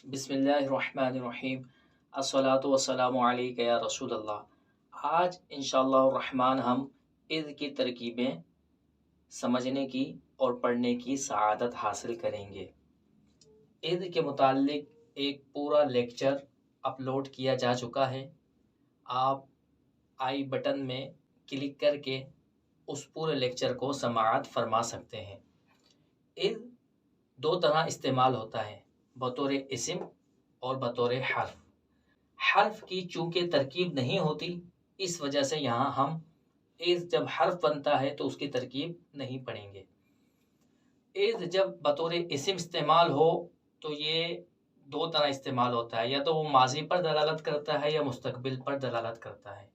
بسم اللہ الرحمن الرحیم الصلاۃ والسلام علیک یا رسول اللہ۔ آج انشاءاللہ الرحمن ہم عید کی ترکیبیں سمجھنے کی اور پڑھنے کی سعادت حاصل کریں گے۔ عید کے متعلق ایک پورا لیکچر اپلوڈ کیا جا چکا ہے، آپ آئی بٹن میں کلک کر کے اس پورے لیکچر کو سماعت فرما سکتے ہیں۔ عید دو طرح استعمال ہوتا ہے، بطور اسم اور بطور حرف۔ حرف کی چونکہ ترکیب نہیں ہوتی، اس وجہ سے یہاں ہم عید جب حرف بنتا ہے تو اس کی ترکیب نہیں پڑھیں گے۔ عید جب بطور اسم استعمال ہو تو یہ دو طرح استعمال ہوتا ہے، یا تو وہ ماضی پر دلالت کرتا ہے یا مستقبل پر دلالت کرتا ہے۔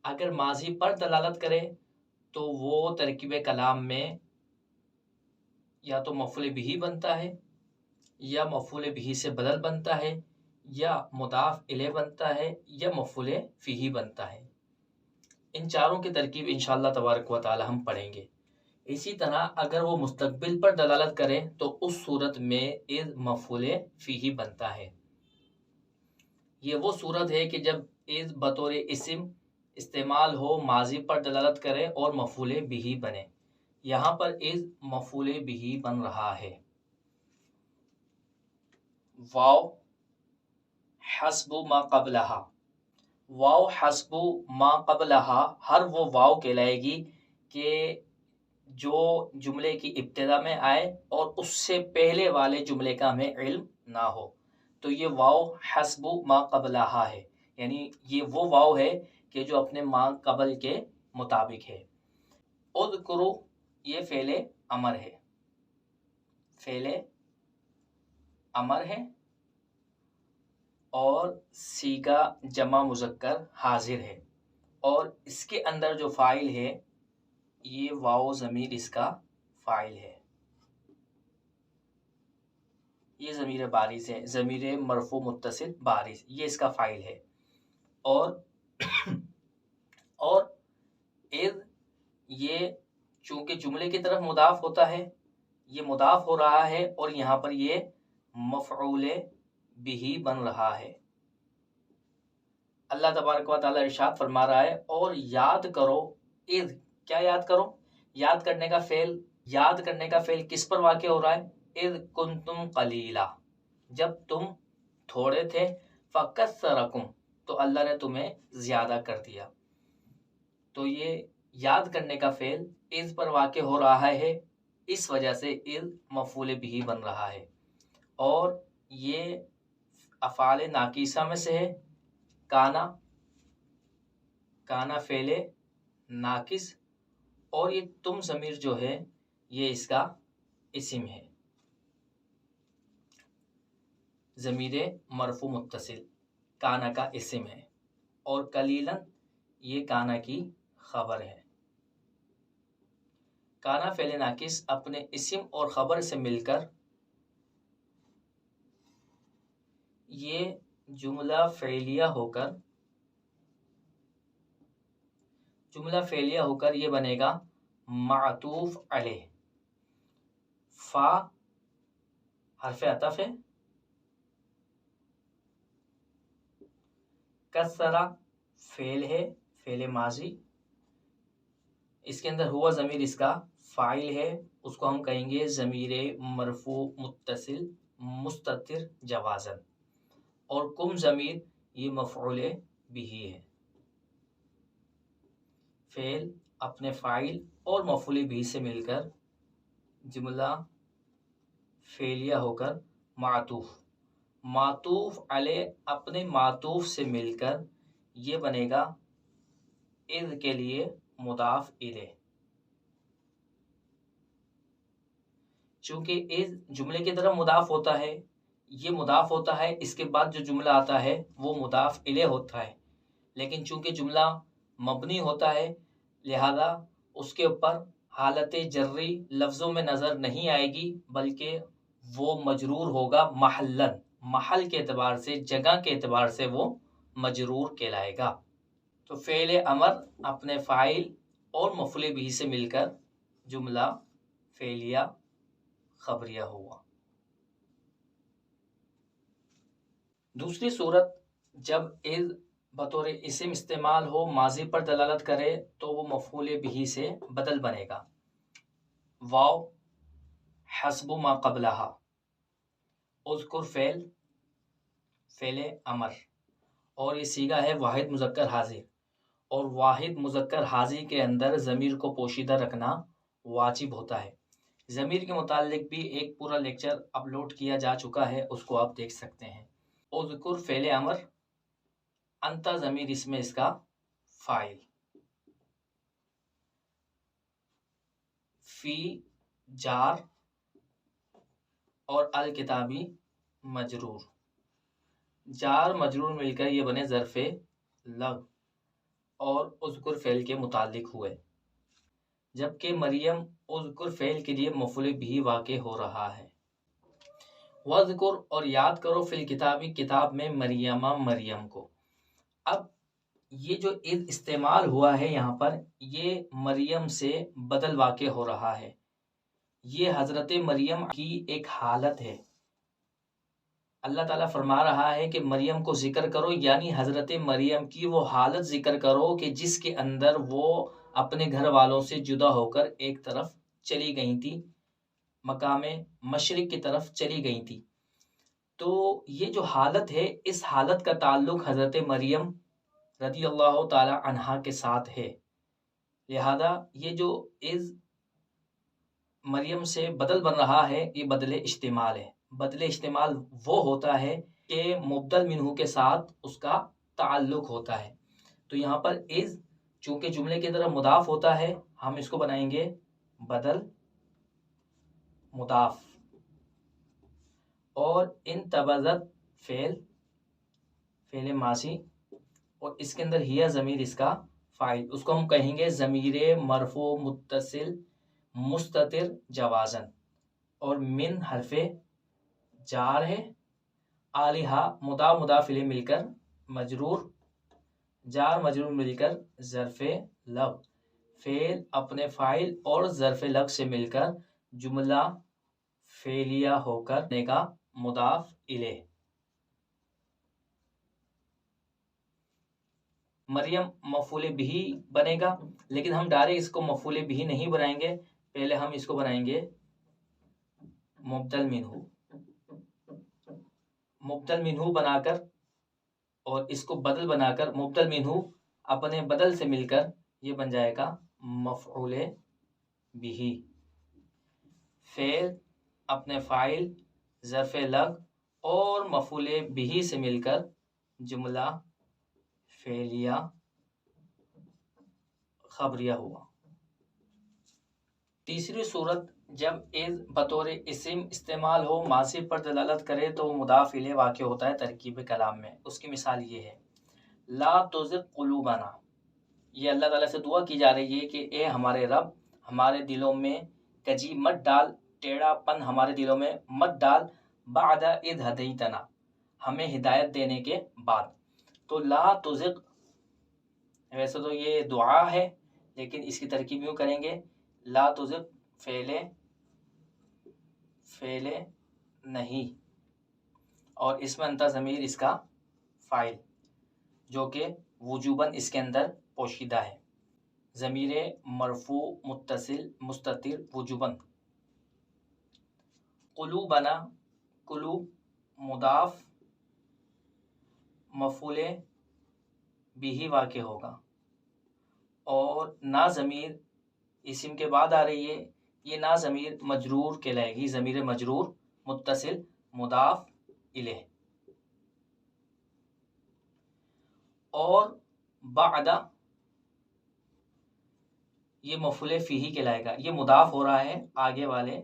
اگر ماضی پر دلالت کرے تو وہ ترکیب کلام میں یا تو مفعول بہ بنتا ہے، یا مفعول بہ سے بدل بنتا ہے، یا مضاف الیہ بنتا ہے، یا مفعول فیہ بنتا ہے۔ ان چاروں کی ترکیب انشاءاللہ تبارک و تعالی ہم پڑھیں گے۔ اسی طرح اگر وہ مستقبل پر دلالت کرے تو اس صورت میں اذ مفعول فیہ بنتا ہے۔ یہ وہ صورت ہے کہ جب اذ بطور اسم استعمال ہو، ماضی پر دلالت کرے اور مفعول بہ بنے۔ یہاں پر اذ مفعول بہ بن رہا ہے۔ واو حسب ما قبلہا، واو حسب ما قبلہا ہر وہ واو کہلائے گی کہ جو جملے کی ابتدا میں آئے اور اس سے پہلے والے جملے کا ہمیں علم نہ ہو، تو یہ واو حسب ما قبلہا ہے، یعنی یہ وہ واو ہے کہ جو اپنے ما قبل کے مطابق ہے۔ اذکرو یہ فعل امر ہے، فعل امر ہے اور صیغہ جمع مذکر حاضر ہے، اور اس کے اندر جو فاعل ہے یہ واو ضمیر اس کا فاعل ہے۔ یہ ضمیر بارز ہے، ضمیر مرفوع متصل بارز، یہ اس کا فاعل ہے۔ اور اذ یہ چونکہ جملے کی طرف مضاف ہوتا ہے، یہ مضاف ہو رہا ہے اور یہاں پر یہ مفعول بہ بن رہا ہے۔ اللہ تبارک و تعالی ارشاد فرما رہا ہے، اور یاد کرو اذ، کیا یاد کرو؟ یاد کرنے کا فعل کس پر واقع ہو رہا ہے؟ اذ کنتم قلیلا، جب تم تھوڑے تھے، فکثرکم، تو اللہ نے تمہیں زیادہ کر دیا۔ تو یہ یاد کرنے کا فعل اذ پر واقع ہو رہا ہے، اس وجہ سے اذ مفعول بہ بن رہا ہے، اور یہ افعال ناقصہ میں سے ہے۔ کانا فعل ناقص، اور یہ تم ضمیر جو ہے یہ اس کا اسم ہے، ضمیر مرفوع متصل کانا کا اسم ہے، اور قلیلاً یہ کانا کی خبر ہے۔ کانا فعل ناقص اپنے اسم اور خبر سے مل کر یہ جملہ فعلیہ ہو کر یہ بنے گا معطوف علیہ۔ فا حرف عطف ہے، کثرہ فعل ہے، فعل ماضی، اس کے اندر ہوا ضمیر اس کا فاعل ہے، اس کو ہم کہیں گے ضمیر مرفوع متصل مستتر جوازن، اور کم ضمیر یہ مفعول بہ ہے۔ فعل اپنے فاعل اور مفعول بہ سے مل کر جملہ فعلیہ ہو کر معطوف علیہ اپنے معطوف سے مل کر یہ بنے گا اذ کے لیے مضاف الیہ۔ چونکہ اذ جملے کی طرف مضاف ہوتا ہے، یہ مضاف ہوتا ہے، اس کے بعد جو جملہ آتا ہے وہ مضاف الیہ ہوتا ہے، لیکن چونکہ جملہ مبنی ہوتا ہے لہذا اس کے اوپر حالت جری لفظوں میں نظر نہیں آئے گی، بلکہ وہ مجرور ہوگا محلن، محل کے اعتبار سے، جگہ کے اعتبار سے وہ مجرور کہلائے گا۔ تو فعل امر اپنے فاعل اور مفعول بہ سے مل کر جملہ فعلیہ خبریہ ہوا۔ دوسری صورت جب اذ بطور اسم استعمال ہو ماضی پر دلالت کرے تو وہ مفعول بھی سے بدل بنے گا. واو حسب ما قبلہا، اذکر فعل امر، اور یہ صیغہ ہے واحد مذکر حاضر، اور واحد مذکر حاضر کے اندر ضمیر کو پوشیدہ رکھنا واجب ہوتا ہے. ضمیر کے متعلق بھی ایک پورا لیکچر اپلوڈ کیا جا چکا ہے، اس کو آپ دیکھ سکتے ہیں. اذکر فعل امر، انتا ضمیر اس میں اس کا فاعل، فی جار اور الکتابی مجرور. جار مجرور مل کر یہ بنے ظرف لغ اور اذکر فعل کے متعلق ہوئے، جبکہ مریم اذکر فعل کے لیے مفعول بھی واقع ہو رہا ہے. وذکر اور یاد کرو فی الکتابی کتاب میں مریم کو. اب یہ جو اذ استعمال ہوا ہے یہاں پر، یہ مریم سے بدل واقع ہو رہا ہے. یہ حضرت مریم کی ایک حالت ہے. اللہ تعالیٰ فرما رہا ہے کہ مریم کو ذکر کرو، یعنی حضرت مریم کی وہ حالت ذکر کرو کہ جس کے اندر وہ اپنے گھر والوں سے جدا ہو کر ایک طرف چلی گئی تھی، مقام مشرق کی طرف چلی گئی تھی. تو یہ جو حالت ہے، اس حالت کا تعلق حضرت مریم رضی اللہ تعالی عنہا کے ساتھ ہے. لہذا یہ جو اذ مریم سے بدل بن رہا ہے، یہ بدل اشتمال ہے. بدل اشتمال وہ ہوتا ہے کہ مبدل منہ کے ساتھ اس کا تعلق ہوتا ہے. تو یہاں پر اذ چونکہ جملے کی طرف مضاف ہوتا ہے، ہم اس کو بنائیں گے بدل مضاف. اور انتبذت فعل ماضی، اور اس کے اندر ہیا ضمیر اس کا فاعل، اس کو ہم کہیں گے ضمیر مرفوع متصل مستتر جوازن. اور من حرف جار ہے، آلہا مضاف الیہ مل کر مجرور، جار مجرور مل کر ظرف لغ، فعل اپنے فاعل اور ظرف لغ سے مل کر جملہ فعلیہ ہو کر نے کا مضاف الیہ. مریم مفعول بھی بنے گا، لیکن ہم ڈائریکٹ اس کو مفعول بھی نہیں بنائیں گے، پہلے ہم اس کو بنائیں گے مبدل منہ بنا کر، اور اس کو بدل بنا کر مبدل منہ اپنے بدل سے مل کر یہ بن جائے گا مفعول بھی. فعل اپنے فاعل ظرف لغ اور مفعول بھی سے مل کر جملہ فعلیہ خبریہ ہوا. تیسری صورت جب اذ بطور اسم استعمال ہو ماضی پر دلالت کرے تو مضاف الیہ واقع ہوتا ہے ترکیب کلام میں. اس کی مثال یہ ہے لا تزغ قلوبنا. یہ اللہ تعالیٰ سے دعا کی جا رہی ہے کہ اے ہمارے رب، ہمارے دلوں میں کجی مت ڈال، ٹیڑھا پن ہمارے دلوں میں مت ڈال، بعد اذ ہدیتنا، ہمیں ہدایت دینے کے بعد. تو لا تزغ ویسے تو یہ دعا ہے، لیکن اس کی ترکیب یوں کریں گے لا تزغ فعل نہیں، اور اس میں انتا ضمیر اس کا فاعل جو کہ وجوباً اس کے اندر پوشیدہ ہے، ضمیر مرفوع متصل مستتر وجوباً. قلوبنا، قلوب مضاف مفعول بھی واقع ہوگا، اور نا ضمیر اسم کے بعد آ رہی ہے، یہ نا ضمیر مجرور کہلائے گی، ضمیر مجرور متصل مضاف الیہ. اور بعد یہ مفعول فیہ کہلائے گا، یہ مضاف ہو رہا ہے آگے والے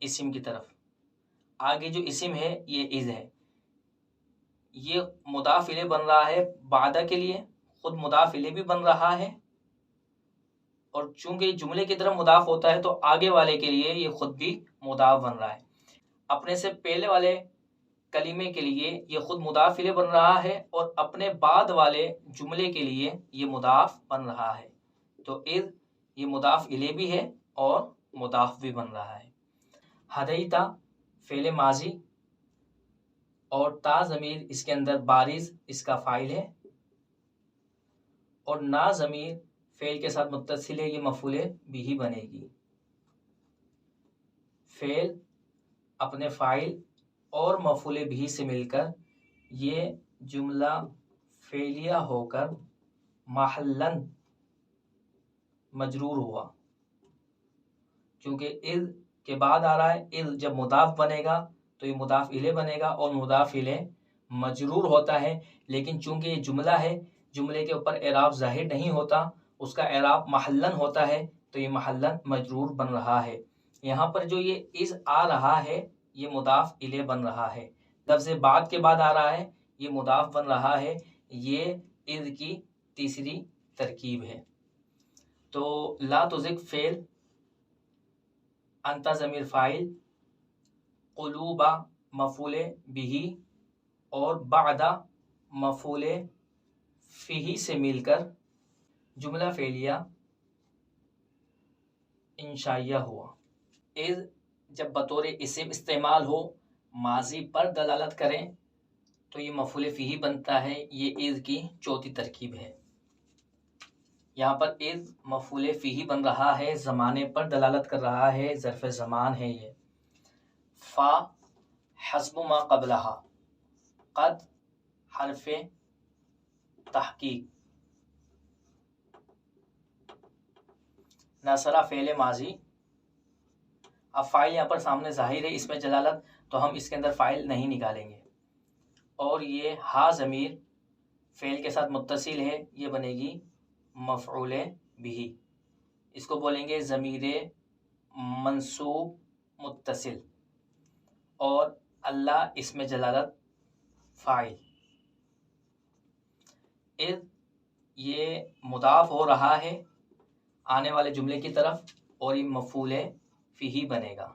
اسم کی طرف. آگے جو اسم ہے یہ اذ ہے، یہ مضاف الیہ بن رہا ہے بعد کے لیے، خود مضاف الیہ بھی بن رہا ہے، اور چونکہ جملے کی طرف مضاف ہوتا ہے تو آگے والے کے لیے یہ خود بھی مضاف بن رہا ہے. اپنے سے پہلے والے کلمے کے لیے یہ خود مضاف الیہ بن رہا ہے، اور اپنے بعد والے جملے کے لیے یہ مضاف بن رہا ہے. تو اذ یہ مضاف الیہ بھی ہے اور مضاف بھی بن رہا ہے. ہدیتا فعل ماضی اور تا ضمیر اس کے اندر بارز اس کا فاعل ہے، اور نا ضمیر فعل کے ساتھ متصل ہے، یہ مفعول بھی بنے گی۔ فعل اپنے فاعل اور مفعول بھی سے مل کر یہ جملہ فعلیہ ہو کر محلن مجرور ہوا، کیونکہ اذ کے بعد آ رہا ہے۔ اذ جب مضاف بنے گا تو یہ مضاف الیہ بنے گا، اور مضاف الیہ مجرور ہوتا ہے، لیکن چونکہ یہ جملہ ہے، جملے کے اوپر اعراب ظاہر نہیں ہوتا، اس کا اعراب محلن ہوتا ہے، تو یہ محلن مجرور بن رہا ہے۔ یہاں پر جو یہ اذ آ رہا ہے یہ مضاف الیہ بن رہا ہے، لفظ بعد کے بعد آ رہا ہے یہ مضاف بن رہا ہے۔ یہ اذ کی تیسری ترکیب ہے۔ تو لا تزغ فعل، انت ضمیر فاعل، قلوب مفعول بھی، اور بعد مفعول فیہ سے مل کر جملہ فعلیہ انشائیہ ہوا۔ اذ جب بطور اسم استعمال ہو، ماضی پر دلالت کریں، تو یہ مفعول فیہ بنتا ہے۔ یہ اذ کی چوتھی ترکیب ہے۔ یہاں پر اذ مفعول فیہ بن رہا ہے، زمانے پر دلالت کر رہا ہے، ظرف زمان ہے یہ۔ فا حسب ما قبلہا، قد حرف تحقیق، نصرہ فعل ماضی۔ اب فاعل یہاں پر سامنے ظاہر ہے، اس میں جلالت، تو ہم اس کے اندر فاعل نہیں نکالیں گے، اور یہ ہا ضمیر فعل کے ساتھ متصل ہے، یہ بنے گی مفعول بھی، اس کو بولیں گے ضمیر منصوب متصل، اور اللہ اس میں جلالت فاعل۔ اذ یہ مضاف ہو رہا ہے آنے والے جملے کی طرف، اور یہ مفعول فیہ بنے گا،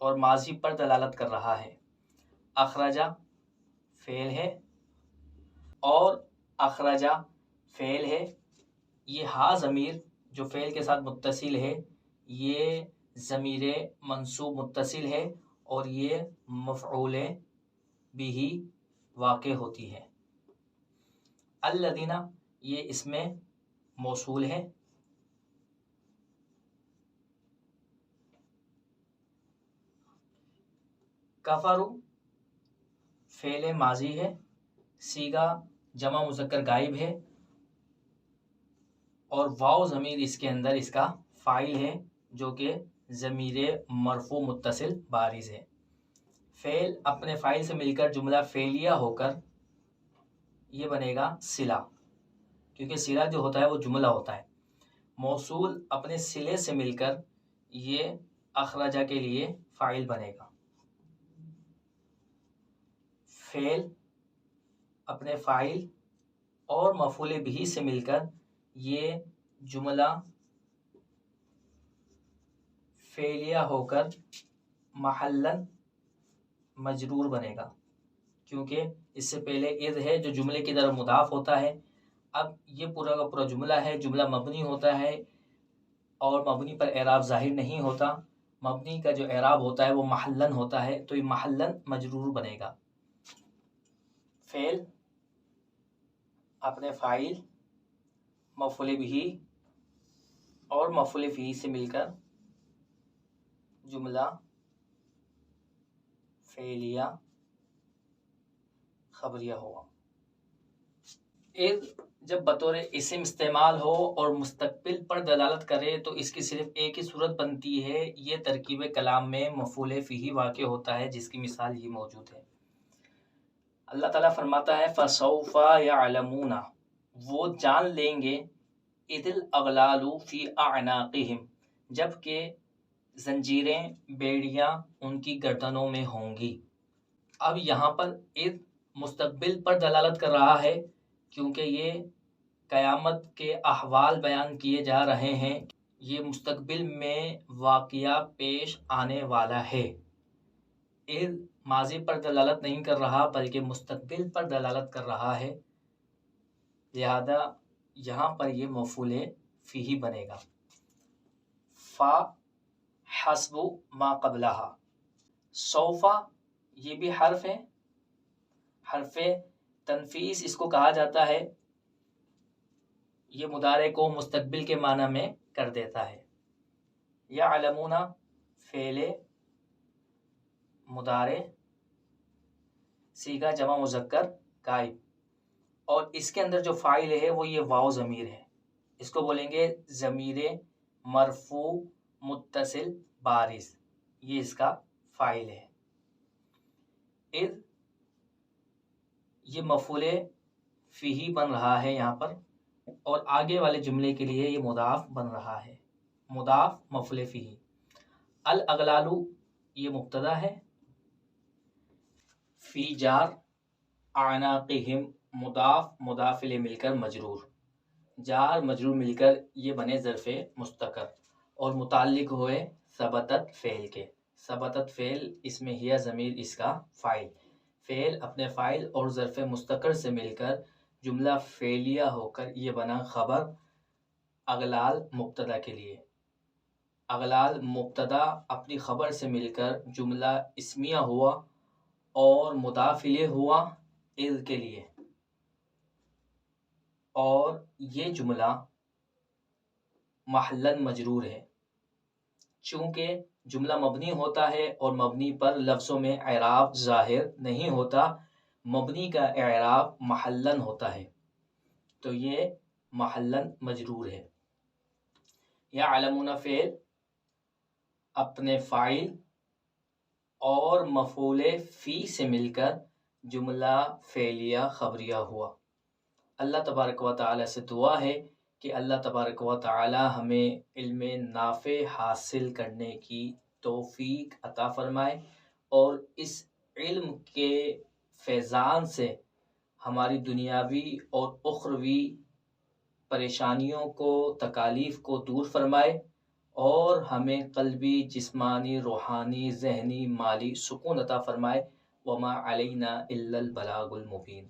اور ماضی پر دلالت کر رہا ہے۔ اخرجہ فعل ہے، اور اخرجہ فعل ہے۔ یہ ہا ضمیر جو فعل کے ساتھ متصل ہے، یہ ضمیر منصوب متصل ہے، اور یہ مفعول بھی واقع ہوتی ہے۔ الذین یہ اس میں موصول ہے۔ کفروا فعل ماضی ہے، صیغہ جمع مذکر غائب ہے، اور واو ضمیر اس کے اندر اس کا فاعل ہے، جو کہ ضمیر مرفوع متصل بارز ہے۔ فعل اپنے فاعل سے مل کر جملہ فعلیہ ہو کر یہ بنے گا صلہ، کیونکہ صلہ جو ہوتا ہے وہ جملہ ہوتا ہے۔ موصول اپنے صلے سے مل کر یہ اخرجہ کے لیے فاعل بنے گا۔ فعل اپنے فاعل اور مفعول بھی سے مل کر یہ جملہ فعلیہ ہو کر محلن مجرور بنے گا، کیونکہ اس سے پہلے اذ ہے جو جملے کی طرف مضاف ہوتا ہے۔ اب یہ پورا کا پورا جملہ ہے، جملہ مبنی ہوتا ہے، اور مبنی پر اعراب ظاہر نہیں ہوتا، مبنی کا جو اعراب ہوتا ہے وہ محلن ہوتا ہے، تو یہ محلن مجرور بنے گا۔ فعل اپنے فاعل، مفعول بھی اور مفعول فیہ سے مل کر جملہ فعلیہ خبریہ ہوا۔ اذ جب بطور اسم استعمال ہو اور مستقبل پر دلالت کرے تو اس کی صرف ایک ہی صورت بنتی ہے، یہ ترکیب کلام میں مفعول فیہ واقع ہوتا ہے، جس کی مثال یہ موجود ہے۔ اللہ تعالیٰ فرماتا ہے فَسَوْفَ يَعْلَمُونَ، وہ جان لیں گے، اِذِ الْأَغْلَالُ فِي أَعْنَاقِهِمْ، جب کہ زنجیریں بیڑیاں ان کی گردنوں میں ہوں گی۔ اب یہاں پر اذ مستقبل پر دلالت کر رہا ہے، کیونکہ یہ قیامت کے احوال بیان کیے جا رہے ہیں، یہ مستقبل میں واقعہ پیش آنے والا ہے۔ اذ ماضی پر دلالت نہیں کر رہا بلکہ مستقبل پر دلالت کر رہا ہے، لہذا یہاں پر یہ مفعول فیہ بنے گا۔ فا حسب ما قبلہا، سوفا یہ بھی حرف ہے، حرف تنفیس اس کو کہا جاتا ہے، یہ مضارع کو مستقبل کے معنی میں کر دیتا ہے۔ یعلمون فعل مضارع صیغہ جمع مذکر غائب، اور اس کے اندر جو فاعل ہے وہ یہ واو ضمیر ہے، اس کو بولیں گے ضمیر مرفوع متصل بارز، یہ اس کا فاعل ہے۔ اذ یہ مفعول فیہ بن رہا ہے یہاں پر، اور آگے والے جملے کے لیے یہ مضاف بن رہا ہے، مضاف مفعول فیہ۔ الاغلال یہ مبتدا ہے، فی جار، اعناقہم مضاف مضاف الیہ مل کر مجرور، جار مجرور مل کر یہ بنے ظرف مستقر، اور متعلق ہوئے ثبتت فعل کے۔ ثبتت فعل اس میں ہی ضمیر اس کا فاعل، فعل اپنے فاعل اور ظرف مستقر سے مل کر جملہ فعلیہ ہو کر یہ بنا خبر اغلال مبتدا کے لیے۔ اغلال مبتدا اپنی خبر سے مل کر جملہ اسمیہ ہوا اور مضاف الیہ ہوا اذ کے لیے، اور یہ جملہ محلاً مجرور ہے، چونکہ جملہ مبنی ہوتا ہے اور مبنی پر لفظوں میں اعراب ظاہر نہیں ہوتا، مبنی کا اعراب محلاً ہوتا ہے، تو یہ محلاً مجرور ہے۔ یعلمون فعل اپنے فاعل اور مفعول فی سے مل کر جملہ فعلیہ خبریہ ہوا۔ اللہ تبارک و تعالی سے دعا ہے کہ اللہ تبارک و تعالی ہمیں علم نافع حاصل کرنے کی توفیق عطا فرمائے، اور اس علم کے فیضان سے ہماری دنیاوی اور اخروی پریشانیوں کو، تکالیف کو دور فرمائے، اور ہمیں قلبی، جسمانی، روحانی، ذہنی، مالی سکون عطا فرمائے۔ وما علینا الا البلاغ المبین۔